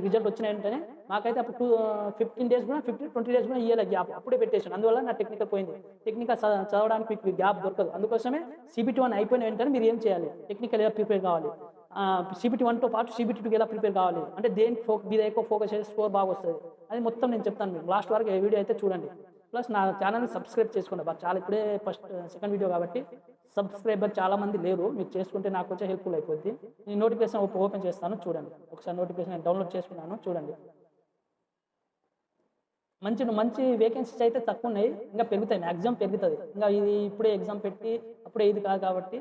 Result వచ్చిన వెంటనే నాకైతే అప్పుడు 15 డేస్ కూడా 20 డేస్ కూడా ఇయ్యలే గ్యాప్. అప్పుడే పెట్టేసాను. అందువల్ల నా టెక్నికల్ పోయింది. టెక్నికల్ చదవడానికి మీకు గ్యాప్ దొరకదు. అందుకోసమే CBT 1 అయిపోయిన వెంటనే మీరు ఏం చేయాలి? టెక్నికల్ ఎలా ప్రిపేర్ కావాలి? CBT 1తో పాటు CBT 2 ఎలా ప్రిపేర్ కావాలి? అంటే దేనికి మీద ఎక్కువ ఫోకస్ చేస్తే స్కోర్ బాగొస్తది. అది మొత్తం నేను చెప్తాను మీకు. లాస్ట్ వరకు ఈ వీడియో అయితే చూడండి. ప్లస్ నా ఛానల్‌ని సబ్స్క్రైబ్ చేసుకోండి. చాలా ఇప్పుడే సెకండ్ వీడియో కాబట్టి సబ్స్క్రైబర్ చాలా మంది లేరు. మీరు చేసుకుంటే నాకు కొంచెం హెల్ప్‌ఫుల్ అయిపోద్ది. నేను నోటిఫికేషన్ ఓపెన్ చేస్తాను చూడండి. ఒకసారి నోటిఫికేషన్ నేను డౌన్‌లోడ్ చేసుకున్నాను చూడండి. మంచి వేకెన్సీస్ అయితే తక్కువున్నాయి. ఇంకా పెరుగుతాయి. మాక్సిమం పెరుగుతది. ఇంకా ఇది ఇప్పుడే ఎగ్జామ్ పెట్టి అప్పుడే ఇది కాదు కాబట్టి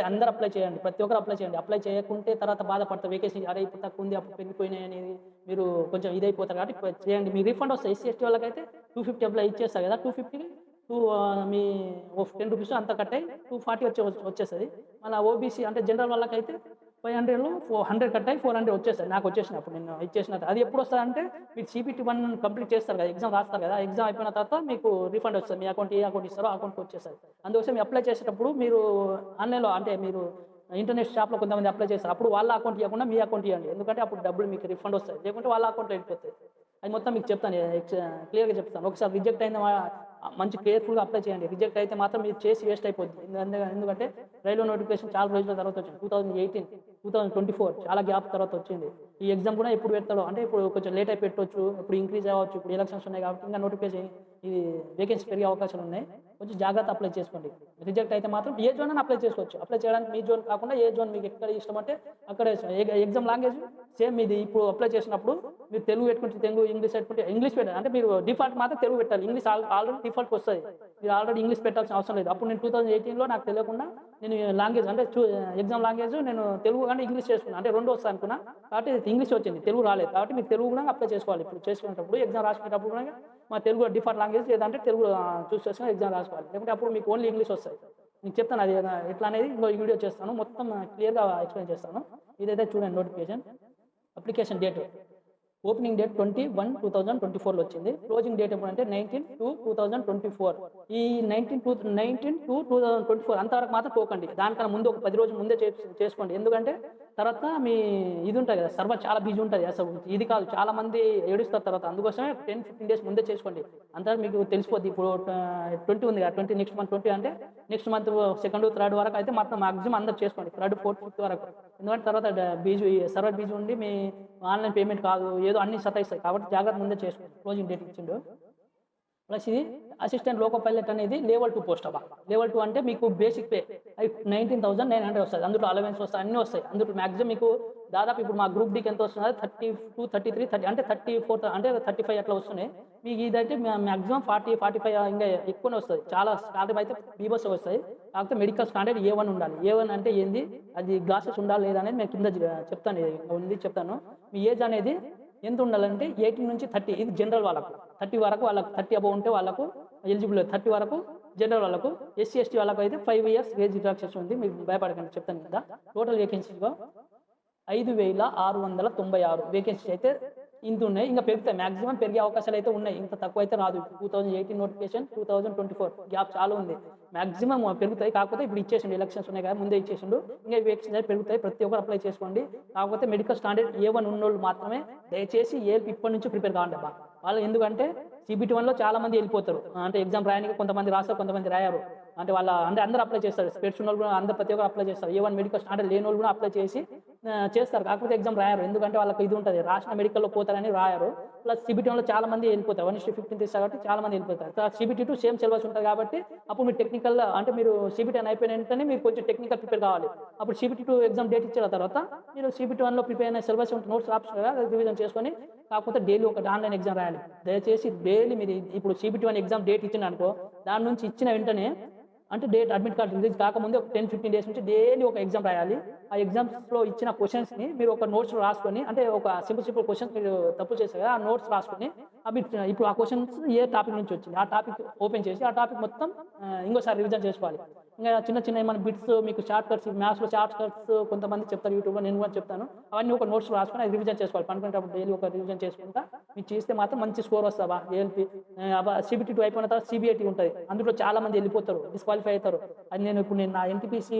అందరూ అప్లై చేయండి. ప్రతి ఒక్కరు అప్లై చేయండి. అప్లై చేయకుంటే తర్వాత బాధపడతారు. వేకెన్సీ అరే! ఇప్పుడు తక్కువుంది అప్పుడు పెరిగిపోయినాయి అనేది మీరు కొంచెం ఇదైపోతారు కాబట్టి చేయండి. మీ రీఫండ్ వస్తాయి. SC, ST వాళ్ళకైతే 250 అప్లై ఇచ్చేస్తారు కదా! 250కి మీ ₹10 అంతా కట్ అయ్యి 240 వచ్చేస్తది. మళ్ళా ఓబీసీ అంటే జనరల్ వాళ్ళకైతే 500లో 100 కట్ అయ్యి 400 వచ్చేస్తది. నాకు వచ్చేసినాయి అప్పుడు నేను ఇచ్చేసినట్టు. అది ఎప్పుడు వస్తదంటే మీరు CBT 1 కంప్లీట్ చేస్తారు కదా! ఎగ్జామ్ రాస్తారు కదా! ఎగ్జామ్ అయిపోయిన తర్వాత మీకు రీఫండ్ వస్తది. మీ అకౌంట్ ఏ అకౌంట్ ఇస్తారో ఆ అకౌంట్‌కి వచ్చేస్తది. అందుకోసం మీరు అప్లై చేసేటప్పుడు మీరు ఆన్‌లైన్‌లో అంటే మీరు ఇంటర్నెట్ షాప్‌లో కొంతమంది అప్లై చేస్తారు. అప్పుడు వాళ్ళ అకౌంట్ ఇవ్వకుండా మీ అకౌంట్ ఇయ్యండి. ఎందుకంటే అప్పుడు డబ్బులు మీకు రీఫండ్ వస్తాయి. లేకుంటే వాళ్ళ అకౌంట్‌లో వెళ్ళిపోతాయి. అది మొత్తం మీకు చెప్తాను. క్లియర్‌గా చెప్తాను. ఒకసారి రిజెక్ట్ అయిన మంచి కేర్‌ఫుల్‌గా అప్లై చేయండి. రిజెక్ట్ అయితే మాత్రం మీరు చేసి వేస్ట్ అయిపోద్ది. ఎందుకంటే రైల్వే నోటిఫికేషన్ చాలా రోజుల తర్వాత వచ్చింది. 2018, 2024 చాలా గ్యాప్ తర్వాత వచ్చింది. ఈ ఎగ్జామ్ కూడా ఎప్పుడు పెడతాడో అంటే ఇప్పుడు కొంచెం లేట్ అయి పెట్టొచ్చు. ఇప్పుడు ఇంక్రీజ్ అవ్వచ్చు. ఇప్పుడు ఎలక్షన్స్ ఉన్నాయి కాబట్టి ఇంకా నోటిఫికేషన్ ఇది వేకెన్సీ పెరిగే అవకాశాలు ఉన్నాయి. కొంచెం జాగ్రత్త అప్లై చేసుకోండి. రిజెక్ట్ అయితే మాత్రం ఏ జోన్ అయినా అప్లై చేసుకోవచ్చు. అప్లై చేయడానికి మీ జోన్ కాకుండా ఏ జోన్ మీకు ఎక్కడ ఇష్టమంటే అక్కడే ఎగ్జామ్ లాంగ్వేజ్ సేమ్ మీది ఇప్పుడు అప్లై చేసినప్పుడు మీరు తెలుగు పెట్టుకుంటే తెలుగు, ఇంగ్లీష్ పెట్టుకుంటే ఇంగ్లీష్ పెట్టాలి. అంటే మీరు డిఫాల్ట్ మాత్రం తెలుగు పెట్టాలి. ఇంగ్లీష్ ఆల్రెడీ డిఫాల్ట్‌కి వస్తది. మీరు ఆల్రెడీ ఇంగ్లీష్ పెట్టాల్సిన అవసరం లేదు. అప్పుడు నేను 2018లో నాకు తెలియకుండా నేను లాంగ్వేజ్ అంటే ఎగ్జామ్ లాంగ్వేజ్ నేను తెలుగు కానీ ఇంగ్లీష్ చేసుకున్నా. అంటే 2 వస్తాయి అనుకున్నా. కాబట్టి ఇంగ్లీష్ వచ్చింది. తెలుగు రాలేదు. కాబట్టి మీరు తెలుగు కూడా అప్లై చేసుకోవాలి. ఇప్పుడు చేసుకునేటప్పుడు ఎగ్జామ్ రాసుకునేటప్పుడు కూడా మా తెలుగు డిఫాల్ట్ లాంగ్వేజ్ లేదంటే తెలుగు చూస్ చేసుకొని ఎగ్జామ్ రాసుకోవాలి. లేకుంటే అప్పుడు మీకు ఓన్లీ ఇంగ్లీష్ వస్తాయి. మీకు చెప్తాను అది ఎట్లా అనేది ఇంకో వీడియో చేస్తాను. మొత్తం క్లియర్‌గా ఎక్స్‌ప్లెయిన్ చేస్తాను. ఇదైతే చూడండి notification. Application date opening date 20/1/2024లో వచ్చింది. క్లోజింగ్ డేట్ ఎప్పుడంటే 19/2/2024. ఈ 19/2/2024 అంతవరకు మాత్రం పోకండి. దానికన్నా ముందు ఒక 10 రోజుల ముందే చేసుకోండి. ఎందుకంటే తర్వాత మీ ఇది ఉంటది కదా! సర్వర్ చాలా బిజీ ఉంటది. అసలు ఇది కాదు చాలా మంది ఏడుస్తారు తర్వాత. అందుకోసమే 10, 15 డేస్ ముందే చేసుకోండి. అంతవరకు మీకు తెలిసిపోద్ది. ఇప్పుడు 20 ఉంది కదా! 20 నెక్స్ట్ మంత్ 20 అంటే నెక్స్ట్ మంత్ సెకండ్, థర్డ్ వరకు అయితే మొత్తం మాక్సిమం అందరూ చేసుకోండి. థర్డ్, ఫోర్త్, ఫిఫ్త్ వరకు. ఎందుకంటే తర్వాత సర్వర్ బిజీ ఉండి మీ ఆన్‌లైన్ పేమెంట్ కాదు. ఏదో అన్నీ సతాయిస్తాయి. కాబట్టి జాగ్రత్త ముందే చేసుకోండి. క్లోజింగ్ డేట్ ఇచ్చిండు. ప్లస్ ఇది అసిస్టెంట్ లోకో పైలట్ అనేది లెవెల్ 2 పోస్ట్ అబ్బా. లెవెల్ 2 అంటే మీకు బేసిక్ పే 19,900 వస్తది. అందులో అలవెన్స్ వస్తాయి. అన్నీ వస్తాయి. అందులో మాక్సిమం మీకు దాదాపు ఇప్పుడు మా గ్రూప్ డీకి ఎంత వస్తున్నది 32, 33, 30 అంటే 34 అంటే 35 అట్లా వస్తున్నాయి. మీకు ఇదైతే మాక్సిమం 40, 45 ఇంకా ఎక్కువనే వస్తది. చాలా స్టార్టింగ్ అయితే బీభత్స వస్తాయి. కాకపోతే మెడికల్ స్టాండర్డ్ A1 ఉండాలి. A1 అంటే ఏంది? అది గ్లాసెస్ ఉండాలా లేదా అనేది నేను కింద చెప్తాను. ఉంది చెప్తాను. మీ ఏజ్ అనేది ఎంత ఉండాలంటే 18 నుంచి 30 ఇది జనరల్ వాళ్ళకు. 30 వరకు వాళ్ళకు 30 అబోవ్ ఉంటే వాళ్ళకు ఎలిజిబుల్. 30 వరకు జనరల్ వాళ్ళకు. SC, ST వాళ్ళకైతే 5 ఇయర్స్ ఏజ్ రిలాక్సేషన్ ఉంది. మీరు భయపడకండి చెప్తాను కదా! టోటల్ వేకెన్సీస్‌గా 5,696 వేకెన్సీస్ అయితే ఇంతున్నాయి. ఇంకా పెరుగుతాయి. మాక్సిమం పెరిగే అవకాశాలైతే ఉన్నాయి. ఇంత తక్కువైతే రాదు. 2018 నోటిఫికేషన్ 2024 గ్యాప్ చాలా ఉంది. మాక్సిమం పెరుగుతాయి. కాకపోతే ఇప్పుడు ఇచ్చేసిండు. ఎలక్షన్స్ ఉన్నాయి కదా! ముందే ఇచ్చేసిండు. ఇంకా వేకెన్సీస్ అయితే పెరుగుతాయి. ప్రతి ఒక్కరు అప్లై చేసుకోండి. కాకపోతే మెడికల్ స్టాండర్డ్ A1 ఉన్నోళ్ళు మాత్రమే దయచేసి ఇప్పటి నుంచి ప్రిపేర్ కావండబ్బా. వాళ్ళు ఎందుకంటే CBT 1లో చాలా మంది వెళ్ళిపోతారు. అంటే ఎగ్జామ్ రాయడానికి కొంతమంది రాస్తారు, కొంతమంది రాయరు. అంటే అందరూ అప్లై చేస్తారు. స్పెట్స్ ఉన్నోళ్ళు కూడా ప్రతి ఒక్కరు అప్లై చేస్తారు. A1 మెడికల్ స్టాండర్డ్ లేనోళ్ళు కూడా అప్లై చేసి చేస్తారు. కాకపోతే ఎగ్జామ్ రాయరు. ఎందుకంటే వాళ్ళకి ఇది ఉంటది. రాసిన మెడికల్‌లో పోతారని రాయరు. ప్లస్ CBT 1లో చాలా మంది వెళ్ళిపోతారు. 1:15 ఇస్తారు కాబట్టి చాలా మంది వెళ్ళిపోతారు. CBT 2 సేమ్ సిలబస్ ఉంటది కాబట్టి అప్పుడు మీరు టెక్నికల్ అంటే మీరు CBT 1 అయిపోయిన వెంటనే మీరు కొంచెం టెక్నికల్ ప్రిపేర్ కావాలి. అప్పుడు CBT 2 ఎగ్జామ్ డేట్ ఇచ్చిన తర్వాత మీరు CBT 1లో ప్రిపేర్ అయిన సిలబస్ నోట్స్ రావచ్చు కదా! రివిజన్ చేసుకొని కాకపోతే డైలీ ఒకటి ఆన్‌లైన్ ఎగ్జామ్ రాయాలి. దయచేసి డైలీ మీరు ఇప్పుడు CBT 1 ఎగ్జామ్ డేట్ ఇచ్చిందనుకో దాని నుంచి ఇచ్చిన వెంటనే అంటే అడ్మిట్ కార్డ్ రిలీజ్ కాకముందే ఒక 10, 15 డేస్ నుంచి డైలీ ఒక ఎగ్జామ్ రాయాలి. ఆ ఎగ్జామ్స్‌లో ఇచ్చిన క్వెషన్స్‌ని మీరు ఒక నోట్స్‌లో రాసుకొని అంటే ఒక సింపుల్ క్వెషన్స్ మీరు తప్పు చేశారు కదా! ఆ నోట్స్ రాసుకొని ఇప్పుడు ఆ క్వెషన్స్ ఏ టాపిక్ నుంచి వచ్చింది. ఆ టాపిక్ ఓపెన్ చేసి ఆ టాపిక్ మొత్తం ఇంకోసారి రివిజన్ చేసుకోవాలి. ఇంకా చిన్న చిన్న ఏమైనా బిట్స్ మీకు షార్ట్ కట్స్ మ్యాథ్స్‌లో షార్ట్ కట్స్ కొంతమంది చెప్తారు యూట్యూబ్‌లో, నేను కూడా చెప్తాను. అవన్నీ ఒక నోట్స్‌లో రాసుకొని అది రివిజన్ చేసుకోవాలి. పనుకునేటప్పుడు డైలీ ఒక రివిజన్ చేసుకుంటా మీరు చేస్తే మాత్రం మంచి స్కోర్ వస్తది ఏఎల్‌పీ. CBT 2 అయిపోయిన తర్వాత CBIT ఉంటది. అందులో చాలా మంది ఎళ్ళిపోతారు. డిస్‌క్వాలిఫై అయితారు. అది నేను నా ఎన్‌టీపీసీ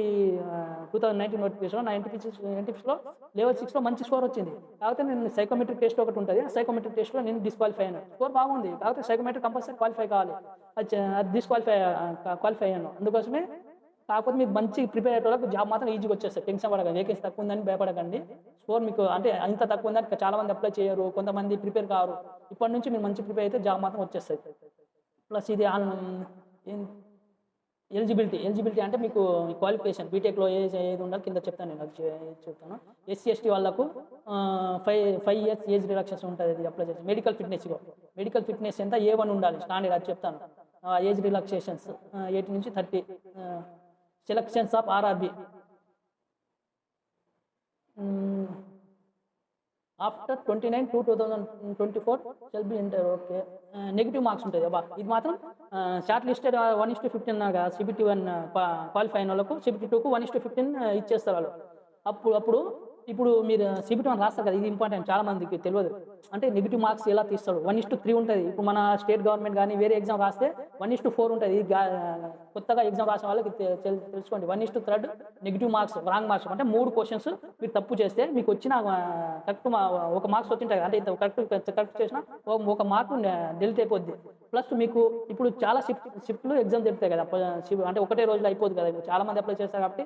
2019 నోటిఫికేషన్‌లో నా ఎన్‌టీపీసీలో లెవెల్ 6లో మంచి స్కోర్ వచ్చింది. కాకపోతే నేను సైకోమెట్రిక్ టెస్ట్ ఒకటి ఉంటది. ఆ సైకోమెట్రిక్ టెస్ట్‌లో నేను డిస్‌క్వాలిఫై అయ్యాను. స్కోర్ బాగుంది. కాకపోతే సైకోమెట్రిక్ కంపల్సరీ క్వాలిఫై కావాలి. అది క్వాలిఫై అయ్యాను. అందుకోసమే కాకపోతే మీరు మంచిగా ప్రిపేర్ అయ్యేటోళ్ళకి జాబ్ మాత్రం ఈజీగా వచ్చేస్తది. టెన్షన్ పడకండి. వేకెన్సీ తక్కువ ఉందని భయపడకండి. స్కోర్ మీకు అంటే ఇంత తక్కువ ఉందని చాలా మంది అప్లై చేయరు. కొంతమంది ప్రిపేర్ కారు. ఇప్పటి నుంచి మీరు మంచి ప్రిపేర్ అయితే జాబ్ మాత్రం వచ్చేస్తది. ప్లస్ ఇది ఏం ఎలిజిబిలిటీ అంటే మీకు క్వాలిఫికేషన్ బీటెక్‌లో ఏది ఉండాలో కింద చెప్తాను నేను. అది చెప్తాను. ఎస్సీ, ఎస్టీ వాళ్ళకు 5 ఇయర్స్ ఏజ్ రిడక్షన్స్ ఉంటది ఇది అప్లై చేసి. మెడికల్ ఫిట్‌నెస్ ఎంత A1 ఉండాలి స్టాండర్డ్ అది చెప్తాను. Age relaxations 18-30 selections of RRB. After 29/2/2024 shall be enter. Okay. Negative marks ఉంటాయి. ఇది మాత్రం షార్ట్ లిస్టెడ్ 1:15 అన్నారు కదా! CBT 1 క్వాలిఫై అయిన వాళ్ళకు CBT 2కు 1:15 ఇచ్చేస్తారు వాళ్ళు. అప్పుడు ఇప్పుడు మీరు CBT 1 రాస్తారు కదా! ఇది ఇంపార్టెంట్ చాలా మందికి తెలవదు. అంటే నెగెటివ్ మార్క్స్ ఎలా తీస్తాడు? 1:3 ఉంటది. ఇప్పుడు మన స్టేట్ గవర్నమెంట్ గాని వేరే ఎగ్జామ్ రాస్తే 1:4 ఉంటది. కొత్తగా ఎగ్జామ్ రాసిన వాళ్ళకి తెలుసుకోండి. 1:3 నెగెటివ్ మార్క్స్, రాంగ్ మార్క్స్ అంటే 3 క్వెషన్స్ మీరు తప్పు చేస్తే మీకు వచ్చిన కరెక్ట్ ఒక మార్క్స్ వచ్చింటాయి. అంటే ఇంత కరెక్ట్ చేసినా ఒక మార్కు డెలిట్ అయిపోద్ది. ప్లస్ మీకు ఇప్పుడు చాలా షిఫ్ట్‌లు ఎగ్జామ్ జరుగుతాయి కదా! అంటే ఒకటే రోజులో అయిపోదు కదా! ఇప్పుడు చాలా మంది అప్లై చేస్తారు కాబట్టి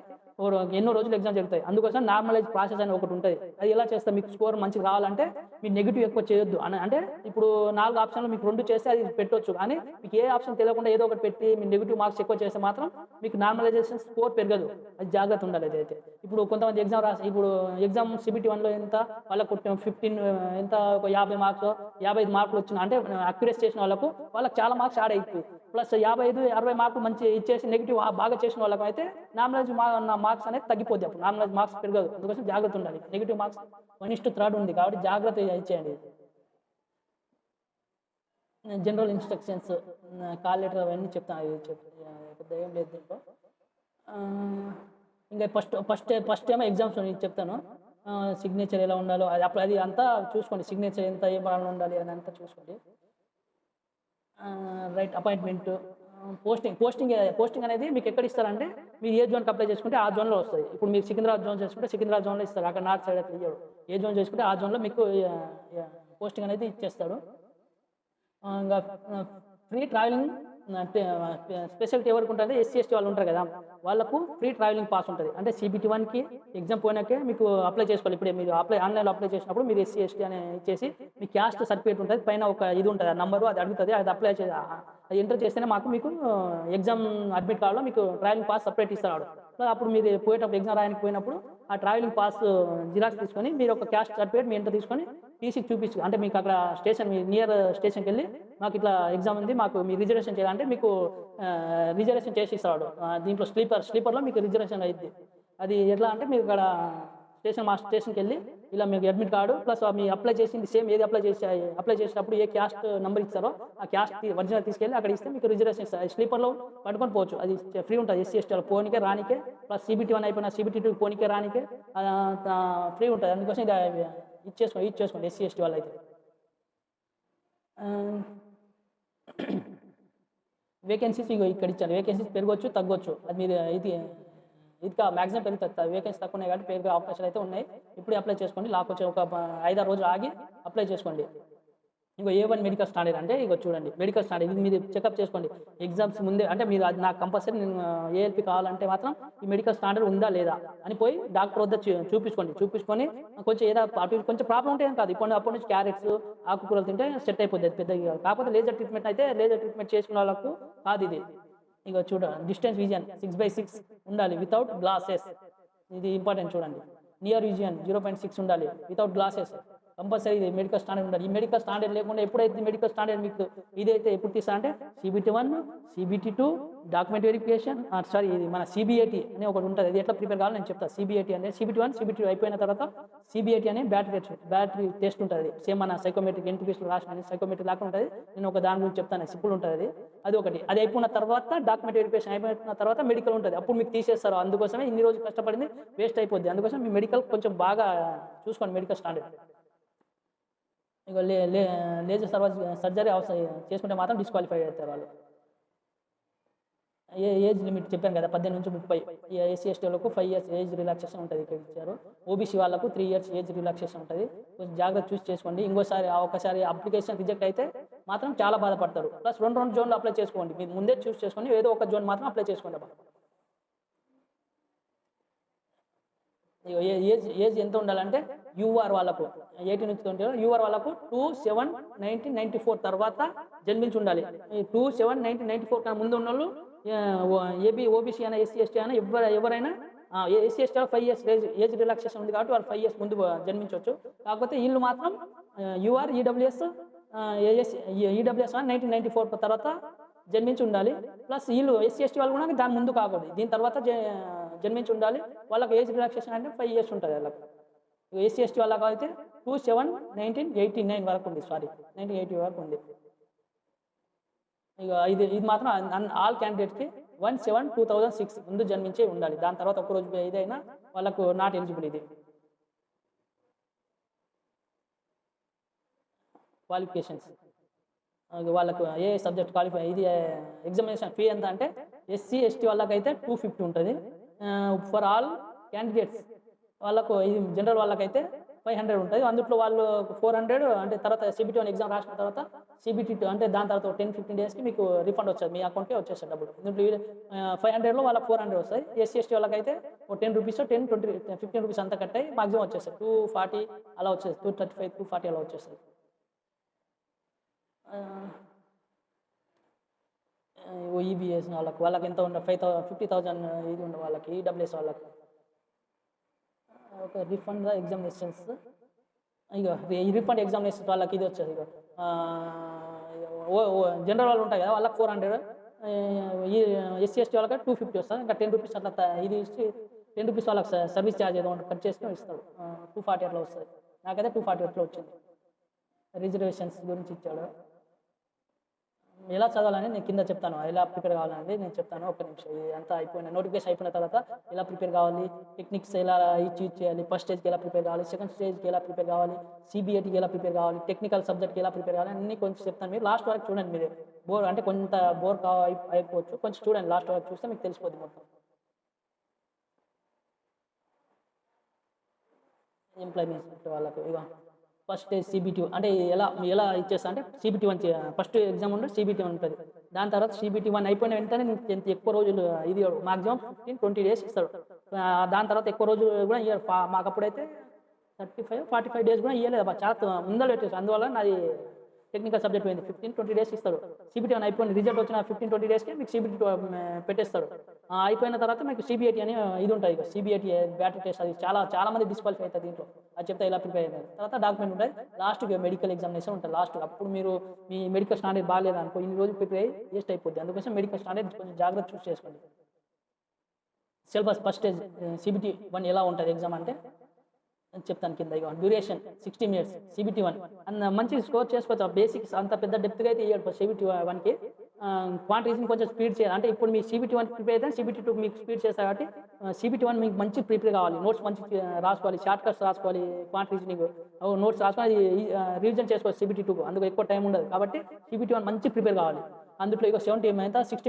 ఎన్నో రోజులు ఎగ్జామ్ జరుగుతాయి. అందుకోసం నార్మలైజ్ ప్రాసెస్ అని ఒకటి ఉంటది. అది ఎలా చేస్తే మీకు స్కోర్ మంచిగా రావాలంటే మీరు నెగెటివ్ ఎక్కువ చేయొద్దు. అంటే ఇప్పుడు 4 ఆప్షన్‌లో మీకు 2 చేస్తే అది పెట్టొచ్చు. కానీ మీకు ఏ ఆప్షన్ తెలియకుండా ఏదో ఒకటి పెట్టి మీరు నెగెటివ్ మార్క్స్ ఎక్కువ చేస్తే మాత్రం మీకు నార్మలైజేషన్ స్కోర్ పెరగదు. అది జాగ్రత్త ఉండాలి అదైతే. ఇప్పుడు కొంతమంది ఎగ్జామ్ CBT 1లో ఎంత వాళ్ళకు 15 ఎంత ఒక 50 మార్క్సో 55 మార్కులు వచ్చిన అంటే అక్యురేట్ చేసిన వాళ్ళకి చాలా మార్క్స్ యాడ్ అయితాయి. ప్లస్ 55, 60 మార్కులు మంచి ఇచ్చేసి నెగెటివ్ బాగా చేసిన వాళ్ళకైతే నార్మలైజ్ మార్క్స్ అనేది తగ్గిపోద్ది. అప్పుడు నార్మలైజ్ మార్క్స్ పెరగదు. అందుకోసం జాగ్రత్త ఉండాలి. నెగెటివ్ మార్క్స్ 1:3 ఉంది కాబట్టి జాగ్రత్తగా ఇచ్చేయండి. జనరల్ ఇన్‌స్ట్రక్షన్స్ కాల్ లెటర్ అవన్నీ చెప్తాను. పెద్ద ఏం లేదు దీంట్లో. ఇంకా ఫస్ట్ ఏమో ఎగ్జామ్స్ నేను చెప్తాను. సిగ్నేచర్ ఎలా ఉండాలో అది అంతా చూసుకోండి. సిగ్నేచర్ ఎంత ఏ బాగా ఉండాలి అని అంతా చూసుకోండి. రైట్ అపాయింట్‌మెంట్, పోస్టింగ్ అనేది మీకు ఎక్కడ ఇస్తారంటే మీరు ఏ జోన్‌కి అప్లై చేసుకుంటే ఆ జోన్‌లో వస్తది. ఇప్పుడు మీరు సికింద్రాబాద్ జోన్ చేసుకుంటే సికింద్రాబాద్ జోన్‌లో ఇస్తారు. అక్కడ నార్త్ సైడ్ అట్లా ఇయ్యడు. ఏ జోన్ చేసుకుంటే ఆ జోన్‌లో మీకు పోస్టింగ్ అనేది ఇచ్చేస్తాడు. ఇంగా ఫ్రీ ట్రావెలింగ్ అంటే స్పెషాలిటీ ఎవరికి ఉంటుంది? ఎస్సీ, ఎస్టీ వాళ్ళు ఉంటారు కదా! వాళ్ళకు ఫ్రీ ట్రావెలింగ్ పాస్ ఉంటది. అంటే CBT 1కి ఎగ్జామ్ పోయినాకే మీకు అప్లై చేసుకోవాలి. ఇప్పుడే మీరు ఆన్‌లైన్‌లో అప్లై చేసినప్పుడు మీరు ఎస్సీ, ఎస్టీ అని ఇచ్చేసి మీ క్యాస్ట్ సర్టిఫికేట్ ఉంటది. పైన ఒక ఇది ఉంటది. ఆ నంబరు అది అడుగుతది. అది అది ఎంటర్ చేస్తేనే మీకు ఎగ్జామ్ అడ్మిట్ కార్డ్‌లో మీకు ట్రావెలింగ్ పాస్ సెపరేట్ ఇస్తాడు. అప్పుడు మీరు పోయేటప్పుడు ఎగ్జామ్ రాయడానికి పోయినప్పుడు ఆ ట్రావెలింగ్ పాస్ జిరాక్స్ తీసుకొని మీరు ఒక క్యాస్ట్ సర్టిఫికేట్ మీ ఎంటర్ తీసుకొని టీసీకి చూపించు. అంటే మీకు అక్కడ మీ నియర్ స్టేషన్‌కెళ్ళి మాకు ఇట్లా ఎగ్జామ్ ఉంది. మాకు మీరు రిజర్వేషన్ చేయాలంటే మీకు రిజర్వేషన్ చేసి ఇస్తాడు. దీంట్లో స్లీపర్‌లో మీకు రిజర్వేషన్ అయిద్ది. అది ఎట్లా అంటే మీరు ఇక్కడ స్టేషన్‌కెళ్ళి ఇలా మీకు అడ్మిట్ కార్డు ప్లస్ మీ అప్లై చేసింది సేమ్ ఏది అప్లై చేసేటప్పుడు ఏ క్యాస్ట్ నంబర్ ఇచ్చారో ఆ క్యాస్ట్ ఒరిజినల్ తీసుకెళ్ళి అక్కడ ఇస్తే మీకు రిజర్వేషన్ ఇస్తారు. స్లీపర్‌లో పడుకొని పోవచ్చు. అది ఫ్రీ ఉంటది. ఎస్సీ, ఎస్టీ వాళ్ళు పోనీకే రానీకే ప్లస్ CBT 1 అయిపోయిన CBT 2 పోనీకే రానీకే ఫ్రీ ఉంటది. అందుకోసం ఇది ఇచ్చేసుకోండి ఎస్సీ, ఎస్టీ వాళ్ళైతే. ఆహ్, వేకెన్సీస్ ఇగో ఇక్కడ ఇచ్చాను. వేకెన్సీస్ పెరగొచ్చు, తగ్గొచ్చు. అది మీరు మాక్సిమం పెరుగుతది. వేకెన్సీ తక్కువ ఉన్నాయి కాబట్టి పెరిగే అవకాశాలు అయితే ఉన్నాయి. ఇప్పుడే అప్లై చేసుకోండి. లాకొచ్చే ఒక 5-6 రోజులు ఆగి అప్లై చేసుకోండి. ఇంకో A1 మెడికల్ స్టాండర్డ్ అంటే ఇగో చూడండి. మెడికల్ స్టాండర్డ్ ఇది మీరు చెకప్ చేసుకోండి. ఎగ్జామ్స్ ముందే అంటే మీరు అది నాకు కంపల్సరీ నేను ALP కావాలంటే మాత్రం ఈ మెడికల్ స్టాండర్డ్ ఉందా లేదా అని పోయి డాక్టర్ వద్ద చూపించుకోండి. చూపించుకొని కొంచెం కొంచెం ప్రాబ్లమ్ ఉంటే ఏం కాదు. అప్పటి నుంచి క్యారెట్స్, ఆకుకూరలు తింటే సెట్ అయిపోద్ది పెద్దగా. కాకపోతే లేజర్ ట్రీట్మెంట్ చేసుకున్న వాళ్ళకు కాదు ఇది. ఇగో డిస్టెన్స్ విజన్ 6/6 ఉండాలి వితౌట్ గ్లాసెస్. ఇది ఇంపార్టెంట్ చూడండి. నియర్ విజన్ 0.6 ఉండాలి వితౌట్ గ్లాసెస్. కంపల్సరీ ఇది మెడికల్ స్టాండర్డ్ ఉండాలి. ఈ మెడికల్ స్టాండర్డ్ లేకుండా ఎప్పుడైతే మెడికల్ స్టాండర్డ్ మీకు ఇదైతే ఎప్పుడు తీస్తా అంటే CBT1, CBT2, document verification, sorry ఇది మన CBAT అనే ఒకటి ఉంటుంది. అది ఎట్లా ప్రిపేర్ కావాలో నేను చెప్తాను. CBAT అనేది CBT1, CBT2 అయిపోయిన తర్వాత CBAT అనే బ్యాటరీ టెస్ట్ ఉంటుంది. సేమ్ మన సైకోమెట్రిక్ NTPSలో రాసిన సైకోమెట్రిక్ లాగా ఉంటుంది. నేను ఒక దాని గురించి చెప్తాను, సింపుల్ ఉంటుంది అది ఒకటి. అది అయిపోయిన తర్వాత డాక్యుమెంట్ వెరిఫికేషన్ అయిపోయిన తర్వాత మెడికల్ ఉంటుంది. అప్పుడు మీకు తీసేస్తారు. అందుకోసమే ఇన్ని రోజులు కష్టపడింది వేస్ట్ అయిపోద్ది. అందుకోసం మీ మెడికల్ కొంచెం బాగా చూసుకోండి, మెడికల్ స్టాండర్డ్. ఇక లేజర్ సర్జరీ అవసరం చేసుకుంటే మాత్రం డిస్క్వాలిఫై అవుతారు వాళ్ళు. ఏజ్ లిమిట్ చెప్పాను కదా, 18 నుంచి 30. SC ST వాళ్ళకు 5 years ఏజ్ రిలాక్సేషన్ ఉంటుంది ఇక్కడ ఇచ్చారు. OBC వాళ్ళకు 3 years ఏజ్ రిలాక్సేషన్ ఉంటుంది. కొంచెం జాగ్రత్త చూసి చేసుకోండి. ఇంకోసారి ఒకసారి అప్లికేషన్ రిజెక్ట్ అయితే మాత్రం చాలా బాధపడతారు. ప్లస్ 2 జోన్లు అప్లై చేసుకోండి. మీరు ముందే చూస్ చేసుకోండి, ఏదో ఒక జోన్ మాత్రం అప్లై చేసుకోండి. ఏజ్ ఎంత ఉండాలంటే UR వాళ్ళకు 18 నుంచి 20, UR వాళ్ళకు 2/7/1994 తర్వాత జన్మించి ఉండాలి. 2/7/1994 కన్నా ముందు ఉన్న వాళ్ళు OBC అయినా SC ST అయినా ఎవరైనా SC ST 5 years age relaxation ఉంది కాబట్టి వాళ్ళు 5 years ముందు జన్మించవచ్చు. కాకపోతే వీళ్ళు మాత్రం UR EWS 1994 తర్వాత జన్మించి ఉండాలి. ప్లస్ వీళ్ళు SC ST వాళ్ళు కూడా దాని ముందు కాకూడదు, దీని తర్వాత జన్మించి ఉండాలి. వాళ్ళకి ఏజ్ రిలాక్సేషన్ అంటే 5 years ఉంటుంది వాళ్ళకి. SC ST వాళ్ళకి అయితే 2/7/1989 వరకు ఉంది, 1980 వరకు ఉంది. ఇక ఇది మాత్రం ఆల్ క్యాండిడేట్స్కి 1/7/2006 ముందు జన్మించే ఉండాలి. దాని తర్వాత ఒక్కరోజు ఇదైనా వాళ్ళకు నాట్ ఎలిజిబుల్. ఇది క్వాలిఫికేషన్స్ వాళ్ళకు ఏ సబ్జెక్ట్ క్వాలిఫై. ఇది ఎగ్జామినేషన్ ఫీ ఎంత అంటే SC ST వాళ్ళకైతే 250 ఉంటుంది. ఫర్ ఆల్ క్యాండిడేట్స్ వాళ్ళకు, ఇది జనరల్ వాళ్ళకైతే 500 ఉంటుంది. అందులో వాళ్ళు 400 అంటే తర్వాత CBT1 ఎగ్జామ్ రాసిన తర్వాత CBT2 అంటే దాని తర్వాత 10-15 డేస్కి మీకు రిఫండ్ వస్తుంది, మీ అకౌంట్కే వచ్చేస్తుంది డబ్బులు. ఇందులో 500లో వాళ్ళకి 400 వస్తాయి. SC ST వాళ్ళకైతే 10 రూపీస్ 10-15 రూపీస్ అంతా కట్ అయ్యి మాక్సిమం వచ్చేస్తుంది 240 అలా వచ్చేస్తుంది, 235 240 అలా వచ్చేస్తుంది. EBS వాళ్ళకి ఎంత ఉన్న 50,000 ఇది ఉండే వాళ్ళకి, EWS వాళ్ళకి ఒక రిఫండ్ ఎగ్జామినేషన్స్. ఇక ఈ రిఫండ్ ఎగ్జామినేషన్స్ వాళ్ళకి ఇది వచ్చేది. ఇక జనరల్ వాళ్ళు ఉంటాయి కదా, వాళ్ళకి 400, SC ST వాళ్ళకి 250 వస్తుంది. ఇంకా 10 రూపీస్ అట్లా ఇది ఇచ్చి 10 రూపీస్ వాళ్ళకి సర్వీస్ ఛార్జ్ ఏదో కట్ చేసుకుని ఇస్తాడు. 240 అట్లా వస్తుంది. నాకైతే 240 అట్లా వచ్చింది. రిజర్వేషన్స్ గురించి ఇచ్చాడు. ఎలా చదవాలని నేను కింద చెప్తాను, ఎలా ప్రిపేర్ కావాలనేది నేను చెప్తాను. ఒక్క నిమిషం. ఇది అంతా అయిపోయిన నోటిఫికేషన్ అయిపోయిన తర్వాత ఎలా ప్రిపేర్ కావాలి, టెక్నిక్స్ ఎలా యూజ్ చేయాలి, ఫస్ట్ స్టేజ్కి ఎలా ప్రిపేర్ కావాలి, సెకండ్ స్టేజ్కి ఎలా ప్రిపేర్ కావాలి, CBATకి ఎలా ప్రిపేర్ కావాలి, టెక్నికల్ సబ్జెక్ట్కి ఎలా ప్రిపేర్ కావాలి అన్నీ కొంచెం చెప్తాను. మీరు లాస్ట్ వరకు చూడండి. మీరు బోర్ అంటే కొంత బోర్ అయిపోవచ్చు, కొంచెం చూడండి. లాస్ట్ వరకు చూస్తే మీకు తెలిసిపోద్ది మొత్తం. ఎంప్లాయ్మెంట్ వాళ్ళకు ఇక ఫస్ట్ CBT అంటే ఎలా ఇచ్చేస్తా అంటే CBT1 ఫస్ట్ ఎగ్జామ్ ఉంటుంది, CBT1 ఉంటుంది. దాని తర్వాత CBT1 అయిపోయిన వెంటనే ఎంత ఎక్కువ రోజులు, ఇది మాక్సిమం 15-20 days ఇస్తాడు. దాని తర్వాత ఎక్కువ రోజులు కూడా ఇయర్. మాకు అప్పుడైతే 35-45 days కూడా ఇవ్వలేదు, చాలా ముందర పెట్టేసి. అందువల్ల నాది టెక్నికల్ సబ్జెక్ట్ పోయింది. 15-20 days ఇస్తాడు. CBT1 అయిపోయిన రిజల్ట్ వచ్చిన 15-20 daysకి మీకు CBT2 పెట్టేస్తాడు. అయిపోయిన తర్వాత మీకు CBAT అని ఇది ఉంటుంది. ఇక CBAT బ్యాటరీ టెస్ట్, అది చాలా మంది డిస్క్వాలిఫై అవుతుంది దీంట్లో. అది చెప్తే ఇలా ప్రిపేర్ అయ్యారు. తర్వాత డాక్యుమెంట్ ఉంటుంది. లాస్ట్కి మెడికల్ ఎగ్జామినేషన్ ఉంటుంది. లాస్ట్ అప్పుడు మీరు మీ మెడికల్ స్టాండర్డ్ బాగాలేదు అనుకో, ఇన్ని రోజులు ప్రిపేర్ అయ్యి వేస్ట్ అయిపోద్ది. అందుకోసం మెడికల్ స్టాండర్డ్ కొంచెం జాగ్రత్త చూస్ చేసుకోండి. సిలబస్ ఫస్ట్ స్టేజ్ CBT1 ఎలా ఉంటుంది ఎగ్జామ్ అంటే చెప్తాను కింద. ఇక డ్యూరేషన్ 60 minutes CBT1 అంత మంచి స్కోర్ చేసుకోవచ్చు. బేసిక్స్ అంత పెద్ద డెప్త్గా అయితే ఇవ్వడు CBT1కి. క్వాంటిటీని కొంచెం స్పీడ్ చేయాలి. అంటే ఇప్పుడు మీ CBT1 ప్రిపేర్ అయితే CBT2 మీకు స్పీడ్ చేస్తారు కాబట్టి CBT1 మీకు మంచి ప్రిపేర్ కావాలి. నోట్స్ మంచి రాసుకోవాలి, షార్ట్ కట్స్ రాసుకోవాలి, క్వాంటిటీని నోట్స్ రాసుకోవాలి, రివిజన్ చేసుకోవాలి CBT2కు. అందుకు ఎక్కువ టైం ఉండదు కాబట్టి CBT1 మంచి ప్రిపేర్ కావాలి. అందులో ఇక 60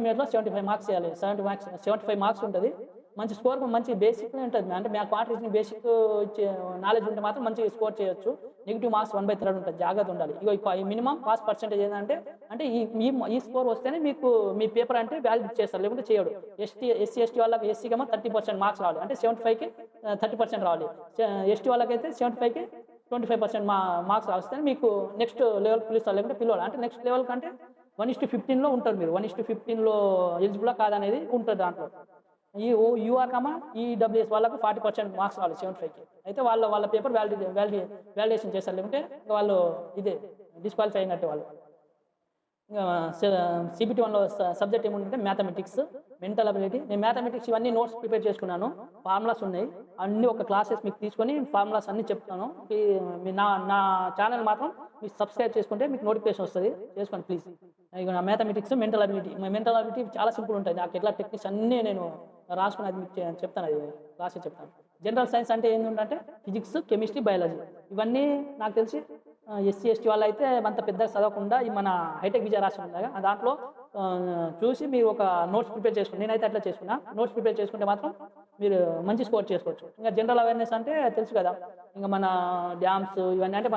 minutesలో 75 మార్క్స్ చేయాలి. 75 మార్క్స్ ఉంటుంది. మంచి స్కోర్ మంచి బేసిక్ ఉంటుంది. అంటే మా క్వాంటిటీని బేసిక్ నాలెడ్జ్ ఉంటే మాత్రం మంచి స్కోర్ చేయొచ్చు. నెగిటివ్ మార్క్స్ 1/3 ఉంటుంది. జాగ్రత్త ఉండాలి. ఇక మినిమం పాస్ పర్సెంటేజ్ ఏంటంటే ఈ స్కోర్ వస్తేనే మీకు మీ పేపర్ అంటే వాల్యూ చేస్తారు, లేకుంటే చేయడు. SC ST వాళ్ళకి SCకేమో 30% మార్క్స్ రావాలి, అంటే 75కి 30% రావాలి. ST వాళ్ళకైతే 75కి 25% మార్క్స్ వస్తేనే మీకు నెక్స్ట్ లెవెల్ పిలుస్తారు, లేకుంటే పిలవాలి. అంటే నెక్స్ట్ లెవెల్ కంటే 1:15లో ఉంటారు మీరు. 1:15లో ఎలిజిబుల్ కాదనేది ఉంటుంది దాంట్లో. యూఆర్ ఈడబ్ల్యూఎస్ వాళ్ళకు 40% మార్క్స్ రావాలి 75కి. అయితే వాళ్ళ పేపర్ వ్యాలిడేషన్ చేస్తారు, లేకుంటే వాళ్ళు ఇదే డిస్క్వాలిఫై అయినట్టు వాళ్ళు. ఇంకా CBT 1లో సబ్జెక్ట్ ఏముందంటే మ్యాథమెటిక్స్, మెంటల్ అబిలిటీ. నేను మ్యాథమెటిక్స్ ఇవన్నీ నోట్స్ ప్రిపేర్ చేసుకున్నాను, ఫార్ములాస్ ఉన్నాయి, అన్నీ ఒక క్లాసెస్ మీకు తీసుకొని ఫార్ములాస్ అన్నీ చెప్తాను. నా ఛానల్ మాత్రం మీకు సబ్స్క్రైబ్ చేసుకుంటే మీకు నోటిఫికేషన్ వస్తుంది, చేసుకోండి ప్లీజ్. ఇక నా మ్యాథమెటిక్స్, మెంటల్ అబిలిటీ చాలా సింపుల్ ఉంటుంది. నాకు ఎట్లా టెక్నిక్స్ అన్నీ నేను రాసుకుని అది మీకు చెప్తాను, అది క్లాసెస్ చెప్తాను. జనరల్ సైన్స్ అంటే ఏంటంటే ఫిజిక్స్, కెమిస్ట్రీ, బయాలజీ. ఇవన్నీ నాకు తెలిసి SC ST వాళ్ళు అయితే అంత పెద్దగా చదవకుండా ఈ మన హైటెక్ విజయ రాష్ట్రం ఉందా దాంట్లో చూసి మీరు ఒక నోట్స్ ప్రిపేర్ చేసుకోండి. నేనైతే అట్లా చేసుకున్నా. నోట్స్ ప్రిపేర్ చేసుకుంటే మాత్రం మీరు మంచి స్కోర్ చేసుకోవచ్చు. ఇంకా జనరల్ అవేర్నెస్ అంటే తెలుసు కదా, ఇంకా మన డ్యామ్స్ ఇవన్నీ అంటే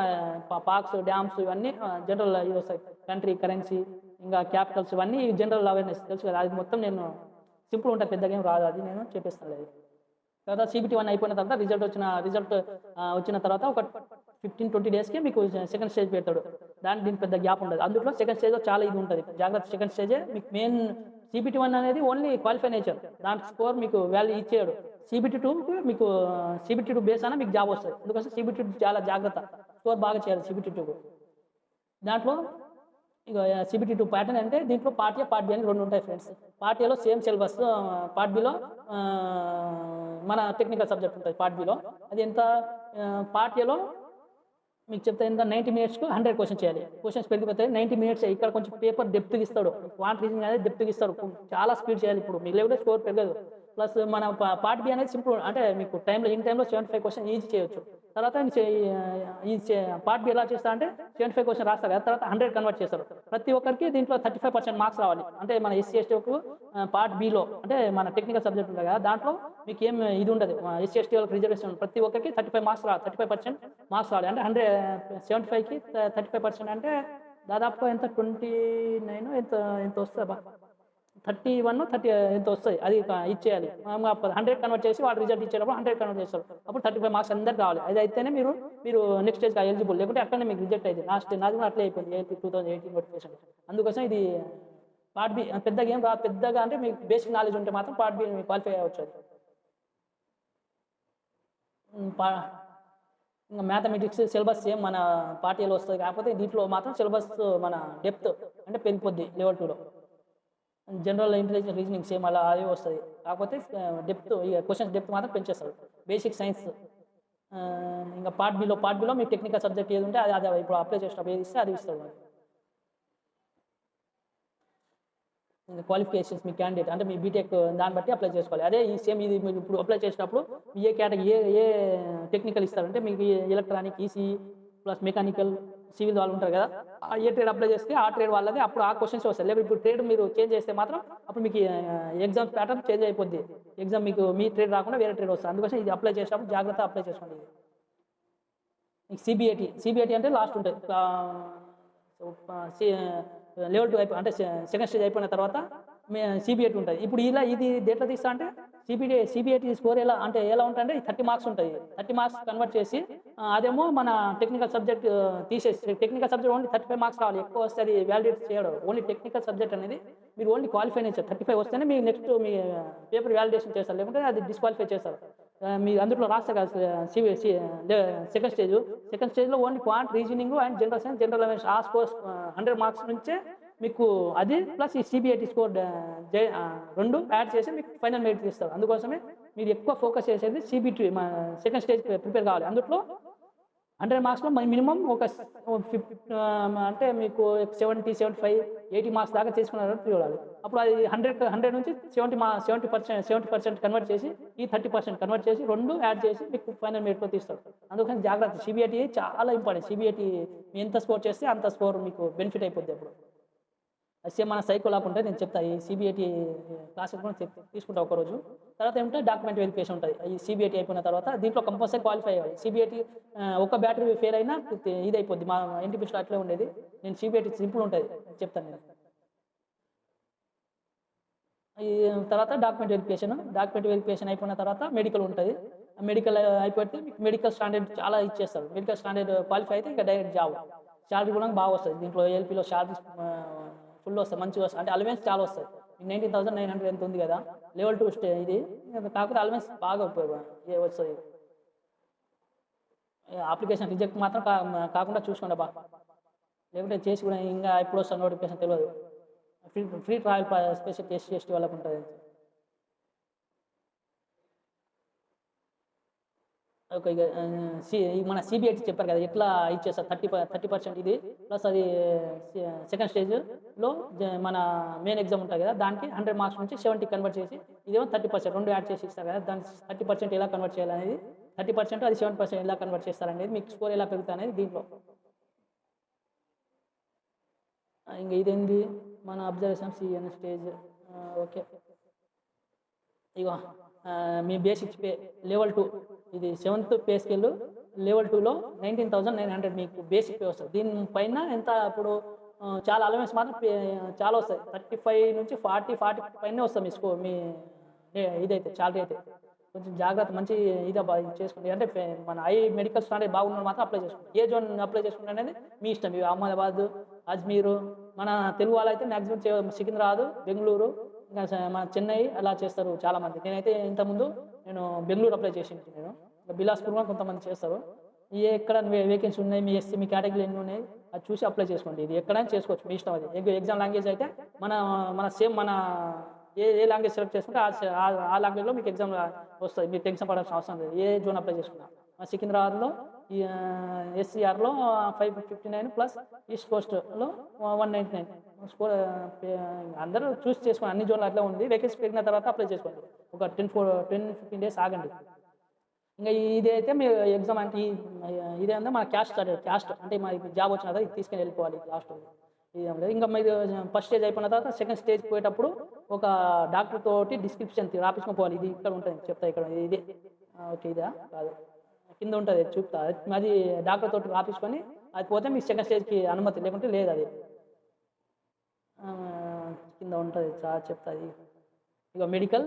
పార్క్స్, డ్యామ్స్ ఇవన్నీ జనరల్ ఇది వస్తాయి. కంట్రీ, కరెన్సీ, ఇంకా క్యాపిటల్స్ ఇవన్నీ జనరల్ అవేర్నెస్ తెలుసు కదా. అది మొత్తం నేను సింపుల్ ఉంటుంది, పెద్దగా ఏం రాదు, అది నేను చెప్పేస్తాను. అది తర్వాత CBT 1 అయిపోయిన తర్వాత రిజల్ట్ వచ్చిన తర్వాత ఒక 15-20 డేస్కి మీకు సెకండ్ స్టేజ్ పెడతాడు. దీనికి పెద్ద గ్యాప్ ఉండదు. అందులో సెకండ్ స్టేజ్లో చాలా ఇది ఉంటుంది, జాగ్రత్త. సెకండ్ స్టేజే మీకు మెయిన్. CBT 1 అనేది ఓన్లీ క్వాలిఫై నేచర్, దానికి స్కోర్ మీకు వాల్యూ ఇచ్చేయడు. CBT 2కు మీకు CBT 2 బేస్ అయినా మీకు జాబ్ వస్తుంది. అందుకోసం CBT 2 చాలా జాగ్రత్త, స్కోర్ బాగా చేయాలి CBT 2కు. దాంట్లో ఇక CBT 2 ప్యాటర్న్ అంటే దీంట్లో పార్ట్ A, పార్ట్ B అని 2 ఉంటాయి ఫ్రెండ్స్. పార్ట్ Aలో సేమ్ సిలబస్, పార్ట్ Bలో మన టెక్నికల్ సబ్జెక్ట్ ఉంటుంది. పార్ట్ Bలో అది ఎంత, పార్ట్ Aలో మీకు చెప్తే ఎంత 90 మినిట్స్కు 100 క్వశ్చన్స్ చేయాలి. క్వశ్చన్స్ పెరిగిపోతాయి. 90 మినిట్స్. ఇక్కడ కొంచెం పేపర్ డెప్త్గా ఇస్తాడు, క్వాంట్ రీజనింగ్ అనేది డెప్త్గా ఇస్తాడు, చాలా స్పీడ్ చేయాలి. ఇప్పుడు మీ లెవెల్ స్కోర్ పెరగదు. ప్లస్ మన పార్ట్ B అనేది సింపుల్, అంటే మీకు ఇన్ టైంలో 75 క్వశ్చన్ ఈజీ చేయొచ్చు. తర్వాత ఈ పార్ట్ B ఎలా చేస్తా అంటే 75 క్వశ్చన్ రాస్తారు కదా, తర్వాత 100 కన్వర్ట్ చేస్తారు. ప్రతి ఒక్కరికి దీంట్లో 35% మార్క్స్ రావాలి. అంటే మన SC ST పార్ట్ Bలో అంటే మన టెక్నికల్ సబ్జెక్ట్ ఉంటుంది కదా, దాంట్లో మీకు ఏం ఇది ఉండదు. SC ST వాళ్ళకి రిజర్వేషన్ ప్రతి ఒక్కరికి 35 మార్క్స్ రావాలి, 35% మార్క్స్ రావాలి. అంటే 75కి 35% అంటే దాదాపుగా ఎంత 29 ఎంత వస్తుంది, 31, 30 ఎంత వస్తుంది, అది ఇచ్చేయాలి. 100 కన్వర్ట్ చేసి వాడు రిజల్ట్ ఇచ్చేటప్పుడు 100 కన్వర్ట్ చేస్తారు. అప్పుడు 35 మార్క్స్ అందరికి రావాలి. అది అయితేనే మీరు నెక్స్ట్ స్టేజ్కి ఎలిజిబుల్, లేకుంటే అక్కడనే మీకు రిజెక్ట్ అయింది. నాది కూడా అట్లే అయిపోయింది 2018 నోటిఫికేషన్. అందుకోసం ఇది పార్ట్ B పెద్దగా ఏం రాదు. పెద్దగా అంటే మీకు బేసిక్ నాలెడ్జ్ ఉంటే మాత్రం పార్ట్ B క్వాలిఫై అవ్వచ్చు. అది ఇంకా మ్యాథమెటిక్స్ సిలబస్ సేమ్ మన పార్ట్ Aలో వస్తుంది, కాకపోతే దీంట్లో మాత్రం సిలబస్ మన డెప్త్ అంటే పెరిగిపోద్ది లెవెల్ 2లో. జనరల్ ఇంటెలిజెన్స్, రీజనింగ్ సేమ్ అలా అదే వస్తుంది, కాకపోతే డెప్త్ క్వశ్చన్స్ డెప్త్ మాత్రం పెంచేస్తారు. బేసిక్ సైన్స్ ఇంకా పార్ట్ Bలో మీ టెక్నికల్ సబ్జెక్ట్ ఏది ఉంటే అది ఇప్పుడు అప్లై చేసినప్పుడు ఏది ఇస్తే అది ఇస్తారు. ఇంకా క్వాలిఫికేషన్స్ మీ క్యాండిడేట్ అంటే మీ బీటెక్ దాన్ని బట్టి అప్లై చేసుకోవాలి. అదే ఈ సేమ్ ఇది మీరు ఇప్పుడు అప్లై చేసినప్పుడు ఏ కేటగిరీ ఏ టెక్నికల్ ఇస్తారంటే మీకు electronic, ECE plus mechanical, civil వాళ్ళు ఉంటారు కదా, ఏ ట్రేడ్ అప్లై చేస్తే ఆ ట్రేడ్ వాళ్ళది అప్పుడు ఆ క్వశ్చన్స్ వస్తాయి. లేకపోతే ఇప్పుడు ట్రేడ్ మీరు చేంజ్ చేస్తే మాత్రం అప్పుడు మీకు ఎగ్జామ్స్ ప్యాటర్న్ చేంజ్ అయిపోద్ది. ఎగ్జామ్ మీకు మీ ట్రేడ్ రాకుండా వేరే ట్రేడ్ వస్తుంది. అందుకోసం ఇది అప్లై చేసినప్పుడు జాగ్రత్త అప్లై చేసుకోండి. మీకు CBAT అంటే లాస్ట్ ఉంటుంది. లెవెల్ 2 అయిపోయి అంటే సెకండ్ స్టేజ్ అయిపోయిన తర్వాత CBAT ఉంటుంది. ఇప్పుడు ఇది దేంట్లో తీస్తా అంటే CBAT స్కోర్ ఎలా ఉంటుందంటే 30 మార్క్స్ ఉంటుంది. 30 మార్క్స్ కన్వర్ట్ చేసి అదేమో మన టెక్నికల్ సబ్జెక్ట్ తీసేసి టెక్నికల్ సబ్జెక్ట్ ఓన్లీ 35 మార్క్స్ రావాలి. ఎక్కువ వస్తే అది వ్యాలిడేట్ చేయడం. ఓన్లీ టెక్నికల్ సబ్జెక్ట్ అనేది మీరు ఓన్లీ క్వాలిఫై నేచర్ 35 వస్తేనే మీరు నెక్స్ట్ మీ పేపర్ వ్యాలిడేషన్ చేస్తారు, లేకుంటే అది డిస్క్వాలిఫై చేస్తారు. మీ అందులో రాస్తారు కదా సెకండ్ స్టేజ్లో only quant, reasoning and general science, general awareness ఆ స్కోర్స్ 100 మార్క్స్ నుంచే మీకు అది ప్లస్ ఈ CBAT స్కోర్ 2 యాడ్ చేసి మీకు ఫైనల్ మెరిట్ ఇస్తారు. అందుకోసమే మీరు ఎక్కువ ఫోకస్ చేసేది CBT సెకండ్ స్టేజ్ ప్రిపేర్ కావాలి. అందులో 100 మార్క్స్లో మినిమం ఒక అంటే మీకు 70, 75, 80 మార్క్స్ దాకా తీసుకున్నారు చూడాలి. అప్పుడు అది 100 నుంచి 70% కన్వర్ట్ చేసి ఈ 30% కన్వర్ట్ చేసి 2 యాడ్ చేసి మీకు ఫైనల్ మెరిట్లో తీస్తారు. అందుకని జాగ్రత్త. CBAT చాలా ఇంపార్టెంట్. CBAT మీ ఎంత స్కోర్ చేస్తే అంత స్కోర్ మీకు బెనిఫిట్ అయిపోద్ది. అప్పుడు సేమ్ మన సైకోలాప్ ఉంటుంది, నేను చెప్తాను. ఈ CBAT క్లాసెస్ కూడా తీసుకుంటా ఒకరోజు. తర్వాత ఏమంటే డాక్యుమెంట్ వెరిఫికేషన్ ఉంటుంది. ఈ CBAT అయిపోయిన తర్వాత దీంట్లో కంపల్సరీ క్వాలిఫై అవ్వాలి. CBAT ఒక బ్యాటరీ ఫెయిల్ అయినా ఇది అయిపోద్ది. మా NTPCలో అట్లే ఉండేది. నేను CBAT సింపుల్ ఉంటుంది చెప్తాను నేను. ఈ తర్వాత డాక్యుమెంట్ వెరిఫికేషన్ అయిపోయిన తర్వాత మెడికల్ ఉంటుంది. మెడికల్ అయిపోతే మీకు మెడికల్ స్టాండర్డ్ చాలా ఇచ్చేస్తారు. మెడికల్ స్టాండర్డ్ క్వాలిఫై అయితే ఇంకా డైరెక్ట్ జాబ్. శాలరీ కూడా బాగా వస్తుంది. దీంట్లో LPలో శాలరీ ఫుల్ వస్తాయి, మంచిగా వస్తాయి. అంటే అలవెన్స్ చాలా వస్తాయి. 19,900 ఎంత ఉంది కదా, లెవెల్ 2 ఇది. కాకపోతే అలవెన్స్ బాగా వస్తుంది. అప్లికేషన్ రిజెక్ట్ మాత్రం కాకుండా చూసుకోండి బా, లేకుంటే చేసి కూడా ఇంకా ఎప్పుడు వస్తుంది నోటిఫికేషన్ తెలియదు. ఫ్రీ ట్రయల్ స్పెషల్ ఎస్టీ వాళ్ళకు ఉంటుంది. ఓకే. ఇక మన సిబిఐటీ చెప్పారు కదా, ఎట్లా ఇచ్చేస్తారు 30% ఇది ప్లస్ అది సెకండ్ స్టేజ్లో మన మెయిన్ ఎగ్జామ్ ఉంటుంది కదా, దానికి 100 మార్క్స్ నుంచి 70 కన్వర్ట్ చేసి ఇదేమో 30% రెండు యాడ్ చేసి ఇస్తారు కదా, దానికి 30% ఎలా కన్వర్ట్ చేయాలనేది, 30% అది 7% ఎలా కన్వర్ట్ చేస్తారనేది, మీకు స్కోర్ ఎలా పెరుగుతుంది అనేది దీంట్లో. ఇంకా ఇదేంది మన అబ్జర్వేషన్ సిఎన్ స్టేజ్. ఓకే, ఇగో మీ బేసిక్ పే లెవెల్ 2 ఇది 7th పే స్కేల్ లెవెల్ 2లో 19,900 మీకు బేసిక్ పే వస్తుంది. దీనిపైన ఎంత ఇప్పుడు చాలా అలవెన్స్ మాత్రం చాలా వస్తాయి. 35 నుంచి 40 పైనే వస్తుంది మీ స్కోర్, మీ ఇదైతే శాలరీ అయితే. కొంచెం జాగ్రత్త మంచి ఇదే చేసుకోండి. అంటే మన మెడికల్ స్టాండర్డ్ బాగున్న మాత్రం అప్లై చేసుకోండి. ఏ జోన్ అప్లై చేసుకుంటే అనేది మీ ఇష్టం. ఇవి అహ్మదాబాద్, అజ్మీరు, మన తెలుగు వాళ్ళైతే మ్యాక్సిమం సికింద్రాబాద్, బెంగళూరు, ఇంకా మన చెన్నై అలా చేస్తారు చాలామంది. నేనైతే ఇంతకుముందు బెంగళూరు అప్లై చేసింది. బిలాస్పూర్ కూడా కొంతమంది చేస్తారు. ఎక్కడ వేకెన్సీ ఉన్నాయి, మీ ఎస్సీ మీ కేటగిరీ ఎన్ని ఉన్నాయి అది చూసి అప్లై చేసుకోండి. ఇది ఎక్కడైనా చేసుకోవచ్చు, మీ ఇష్టం. అది ఎగ్జామ్ లాంగ్వేజ్ అయితే మన సేమ్ మన ఏ లాంగ్వేజ్ సెలెక్ట్ చేసుకుంటే ఆ లాంగ్వేజ్లో మీకు ఎగ్జామ్ వస్తుంది. మీరు టెన్షన్ పడాల్సిన అవసరం లేదు. ఏ జోన్ అప్లై చేసుకున్నా సికింద్రాబాద్లో ఎస్సీఆర్లో 559 ప్లస్ ఈస్ట్ కోస్ట్లో 199 స్కోర్. అందరూ చూస్ చేసుకోండి, అన్ని జోన్లు అట్లా ఉంది. వేకెన్సీ పెరిగిన తర్వాత అప్లై చేసుకోండి. ఒక 10-15 డేస్ ఆగండి. ఇంకా ఇదైతే మీరు ఎగ్జామ్ అంటే ఇదేంటే మన క్యాస్ట్ అంటే మనకి జాబ్ వచ్చిన తర్వాత ఇది తీసుకొని వెళ్ళిపోవాలి లాస్ట్. ఇదేం లేదు. ఇంకా మీరు ఫస్ట్ స్టేజ్ అయిపోయిన తర్వాత సెకండ్ స్టేజ్ పోయేటప్పుడు ఒక డాక్టర్ తోటి డిస్క్రిప్షన్ రాపించుకొని పోవాలి. ఇది ఇక్కడ ఉంటుంది, చెప్తా ఇక్కడ ఇదే. ఓకే, ఇదా కాదు, కింద ఉంటుంది చూపుతా. అది డాక్టర్ తోటి రాపించుకొని అది పోతే మీకు సెకండ్ స్టేజ్కి అనుమతి, లేకుంటే లేదు. అది కింద ఉంటుంది చెప్తా. ఇక మెడికల్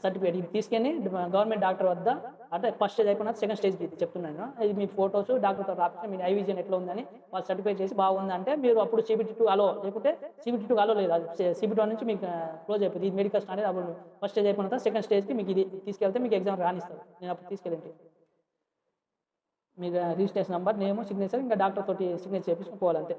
సర్టిఫికేట్ ఇది తీసుకొని గవర్నమెంట్ డాక్టర్ వద్ద, అంటే ఫస్ట్ స్టేజ్ అయిపోయిన సెకండ్ స్టేజ్కి ఇది చెప్తున్నాను. ఇది మీ ఫోటోస్ డాక్టర్తో రాపించి మీ ఐవిజన్ ఎట్లా ఉందని వాళ్ళు సర్టిఫై చేసి బాగుంది అంటే మీరు అప్పుడు CBT2 అలో, లేకుంటే CBT2 అలో లేదు. అది CBT1 నుంచి మీకు క్లోజ్ అయిపోయింది. ఇది మెడికల్ స్టాండర్డ్. అప్పుడు ఫస్ట్ స్టేజ్ అయిపోయిన తర్వాత సెకండ్ స్టేజ్కి మీకు ఇది తీసుకెళ్తే మీకు ఎగ్జామ్ రానిస్తారు. నేను అప్పుడు తీసుకెళ్ళండి. మీకు రిజిస్ట్రేషన్ నెంబర్, నేమ్, సిగ్నేచర్, ఇంకా డాక్టర్ తోటి సిగ్నేచర్ చేపించుకుని పోవాలంతే.